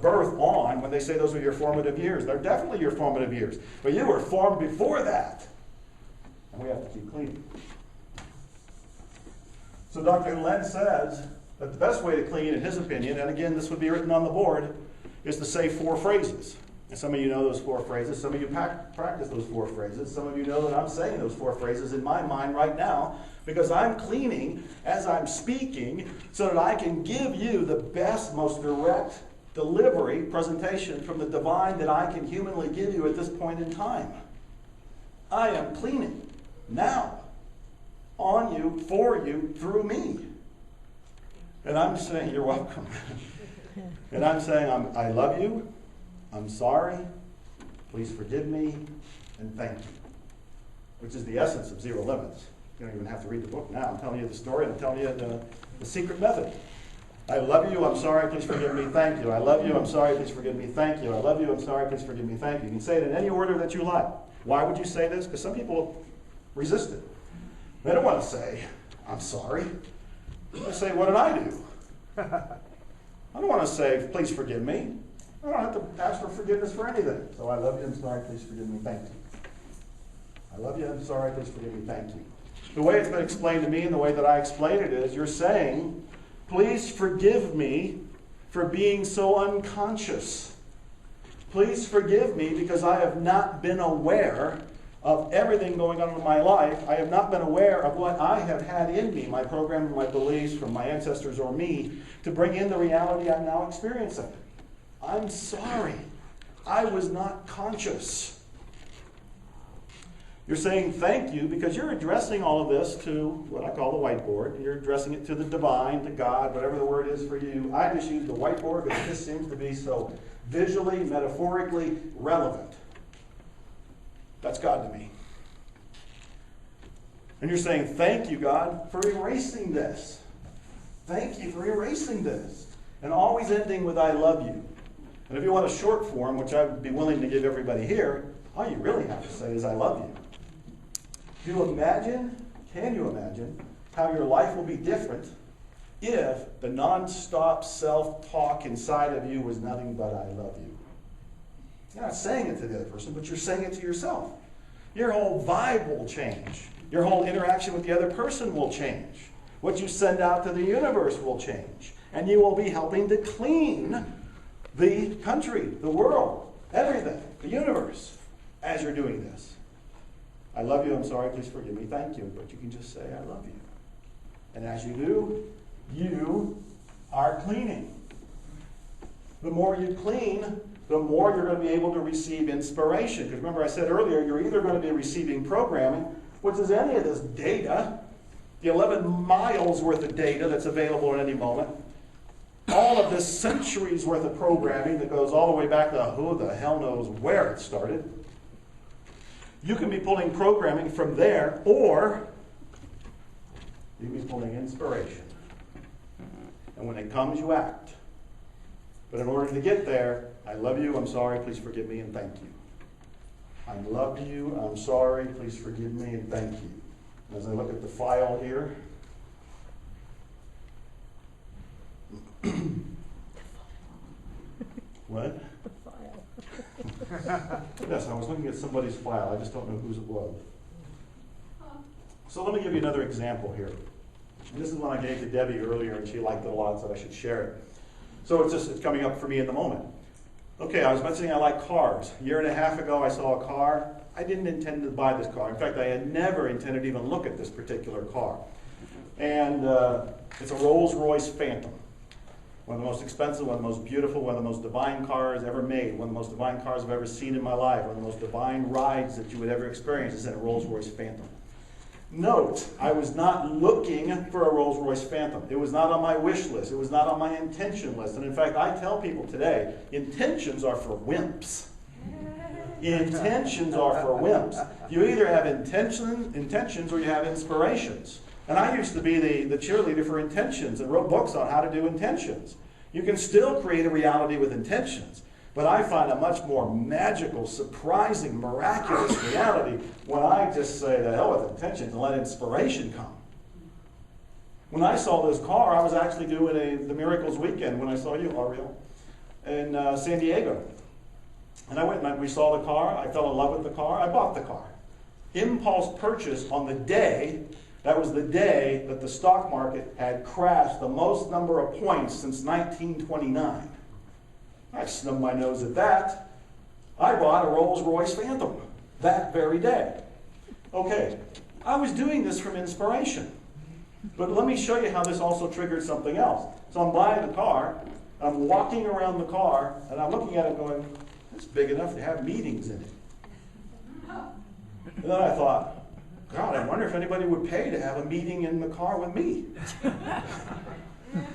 birth on when they say those are your formative years. They're definitely your formative years. But you were formed before that. And we have to keep cleaning. So Dr. Len says that the best way to clean, in his opinion, and again, this would be written on the board, is to say 4 phrases. And some of you know those 4 phrases. Some of you practice those 4 phrases. Some of you know that I'm saying those 4 phrases in my mind right now because I'm cleaning as I'm speaking so that I can give you the best, most direct delivery, presentation from the divine that I can humanly give you at this point in time. I am cleaning now on you, for you, through me. And I'm saying, you're welcome. And I'm saying, I love you. I'm sorry, please forgive me, and thank you. Which is the essence of Zero Limits. You don't even have to read the book now. I'm telling you the story, and I'm telling you the secret method. I love you, I'm sorry, please forgive me, thank you. I love you, I'm sorry, please forgive me, thank you. I love you, I'm sorry, please forgive me, thank you. You can say it in any order that you like. Why would you say this? Because some people resist it. They don't want to say, I'm sorry. They say, what did I do? I don't want to say, please forgive me. I don't have to ask for forgiveness for anything. So I love you, I'm sorry, please forgive me, thank you. I love you, I'm sorry, please forgive me, thank you. The way it's been explained to me and the way that I explain it is, you're saying, please forgive me for being so unconscious. Please forgive me because I have not been aware of everything going on in my life. I have not been aware of what I have had in me, my program, my beliefs from my ancestors or me, to bring in the reality I'm now experiencing. I'm sorry. I was not conscious. You're saying thank you because you're addressing all of this to what I call the whiteboard. You're addressing it to the divine, to God, whatever the word is for you. I just use the whiteboard because this seems to be so visually, metaphorically relevant. That's God to me. And you're saying, thank you, God, for erasing this. Thank you for erasing this. And always ending with, I love you. And if you want a short form, which I would be willing to give everybody here, all you really have to say is, I love you. Can you imagine how your life will be different if the non-stop self-talk inside of you was nothing but, I love you? You're not saying it to the other person, but you're saying it to yourself. Your whole vibe will change. Your whole interaction with the other person will change. What you send out to the universe will change. And you will be helping to clean the country, the world, everything, the universe, as you're doing this. I love you, I'm sorry, please forgive me, thank you. But you can just say, I love you. And as you do, you are cleaning. The more you clean, the more you're going to be able to receive inspiration. Because remember I said earlier, you're either going to be receiving programming, which is any of this data, the 11 miles worth of data that's available at any moment, all of this centuries worth of programming that goes all the way back to who the hell knows where it started. You can be pulling programming from there, or you can be pulling inspiration. And when it comes, you act. But in order to get there, I love you, I'm sorry, please forgive me, and thank you. I love you, I'm sorry, please forgive me, and thank you. As I look at the file here, what? The file. Yes, I was looking at somebody's file. I just don't know whose it was. So let me give you another example here. And this is one I gave to Debbie earlier, and she liked it a lot, so I should share it. So it's coming up for me in the moment. Okay, I was mentioning I like cars. A year and a half ago, I saw a car. I didn't intend to buy this car. In fact, I had never intended to even look at this particular car. And it's a Rolls-Royce Phantom. One of the most expensive, one of the most beautiful, one of the most divine cars ever made, one of the most divine cars I've ever seen in my life, one of the most divine rides that you would ever experience is in a Rolls-Royce Phantom. Note, I was not looking for a Rolls-Royce Phantom. It was not on my wish list. It was not on my intention list. And in fact, I tell people today, intentions are for wimps. Intentions are for wimps. You either have intentions or you have inspirations. And I used to be the cheerleader for intentions and wrote books on how to do intentions. You can still create a reality with intentions. But I find a much more magical, surprising, miraculous reality when I just say the hell with intentions and let inspiration come. When I saw this car, I was actually doing the Miracles Weekend when I saw you, Ariel. in San Diego. And I went and we saw the car. I fell in love with the car. I bought the car. Impulse purchase on the day, that was the day that the stock market had crashed the most number of points since 1929. I snubbed my nose at that. I bought a Rolls-Royce Phantom that very day. Okay, I was doing this from inspiration. But let me show you how this also triggered something else. So I'm buying the car, I'm walking around the car, and I'm looking at it going, it's big enough to have meetings in it. And then I thought, God, I wonder if anybody would pay to have a meeting in the car with me.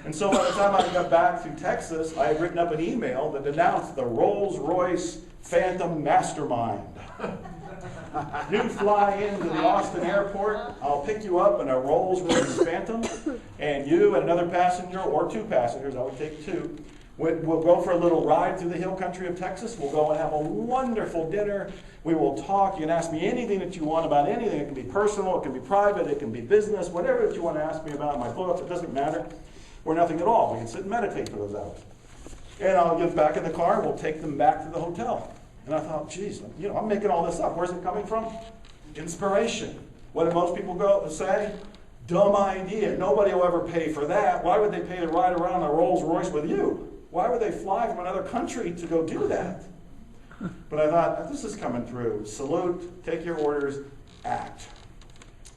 And so by the time I got back to Texas, I had written up an email that announced the Rolls-Royce Phantom Mastermind. You fly into the Austin airport, I'll pick you up in a Rolls-Royce Phantom, and you and another passenger, or two passengers, I would take two, we'll go for a little ride through the hill country of Texas. We'll go and have a wonderful dinner. We will talk. You can ask me anything that you want about anything. It can be personal, it can be private, it can be business, whatever that you want to ask me about in my books, it doesn't matter, or nothing at all. We can sit and meditate for those hours. And I'll get back in the car, we'll take them back to the hotel. And I thought, geez, I'm making all this up. Where's it coming from? Inspiration. What do most people go say? Dumb idea. Nobody will ever pay for that. Why would they pay to ride around a Rolls Royce with you? Why would they fly from another country to go do that? But I thought, this is coming through. Salute, take your orders, act.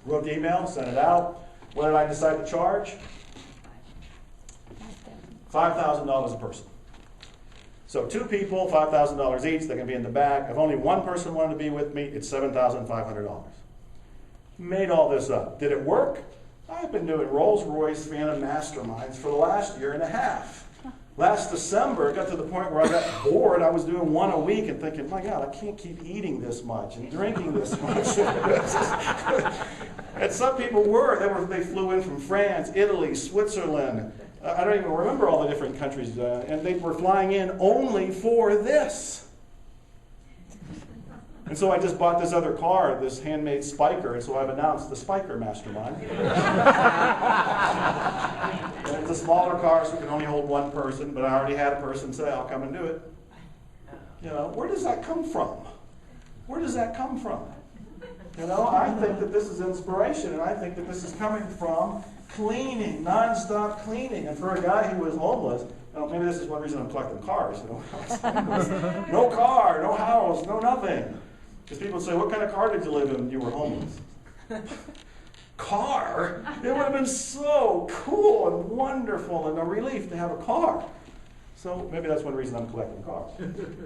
Wrote the email, sent it out. What did I decide to charge? $5,000 a person. So two people, $5,000 each, they can be in the back. If only one person wanted to be with me, it's $7,500. Made all this up. Did it work? I've been doing Rolls-Royce Phantom Masterminds for the last year and a half. Last December, it got to the point where I got bored. I was doing one a week and thinking, my God, I can't keep eating this much and drinking this much. And some people were. They flew in from France, Italy, Switzerland. I don't even remember all the different countries. And they were flying in only for this. And so I just bought this other car, this handmade Spiker, and so I've announced the Spiker Mastermind. And it's a smaller car, so it can only hold one person, but I already had a person say, I'll come and do it. Where does that come from? Where does that come from? I think that this is inspiration, and I think that this is coming from cleaning, non-stop cleaning. And for a guy who was homeless, maybe this is one reason I'm collecting cars. No car, no house, no nothing. Because people say, what kind of car did you live in when you were homeless? Car? It would have been so cool and wonderful and a relief to have a car. So maybe that's one reason I'm collecting cars.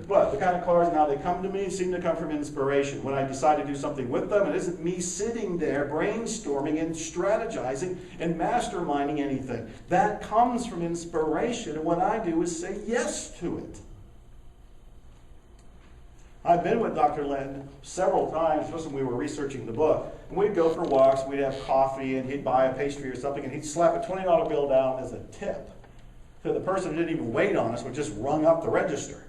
But the kind of cars now they come to me seem to come from inspiration. When I decide to do something with them, it isn't me sitting there brainstorming and strategizing and masterminding anything. That comes from inspiration, and what I do is say yes to it. I've been with Dr. Lynn several times, just when we were researching the book. And we'd go for walks, we'd have coffee, and he'd buy a pastry or something, and he'd slap a $20 bill down as a tip. So the person who didn't even wait on us would just rung up the register.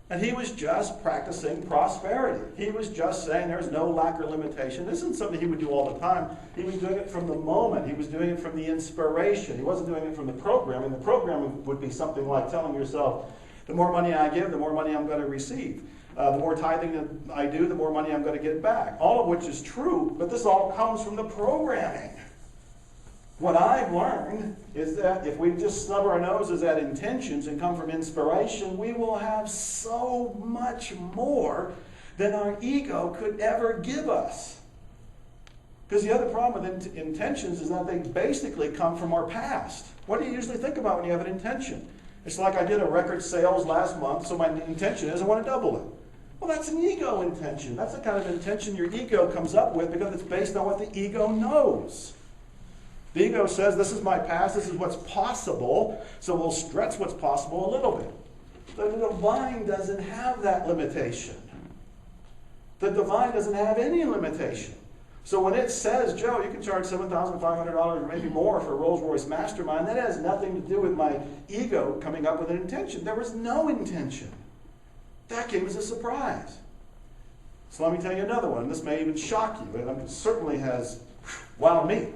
And he was just practicing prosperity. He was just saying there's no lack or limitation. This isn't something he would do all the time. He was doing it from the moment. He was doing it from the inspiration. He wasn't doing it from the programming. The programming would be something like telling yourself, the more money I give, the more money I'm going to receive. The more tithing that I do, the more money I'm going to get back. All of which is true, but this all comes from the programming. What I've learned is that if we just snub our noses at intentions and come from inspiration, we will have so much more than our ego could ever give us. Because the other problem with intentions is that they basically come from our past. What do you usually think about when you have an intention? It's like I did a record sales last month, so my intention is I want to double it. Well, that's an ego intention. That's the kind of intention your ego comes up with because it's based on what the ego knows. The ego says, this is my past, this is what's possible, so we'll stretch what's possible a little bit. The divine doesn't have that limitation. The divine doesn't have any limitation. So when it says, Joe, you can charge $7,500 or maybe more for a Rolls-Royce Mastermind, that has nothing to do with my ego coming up with an intention. There was no intention. That came as a surprise. So let me tell you another one. This may even shock you, but it certainly has wowed me.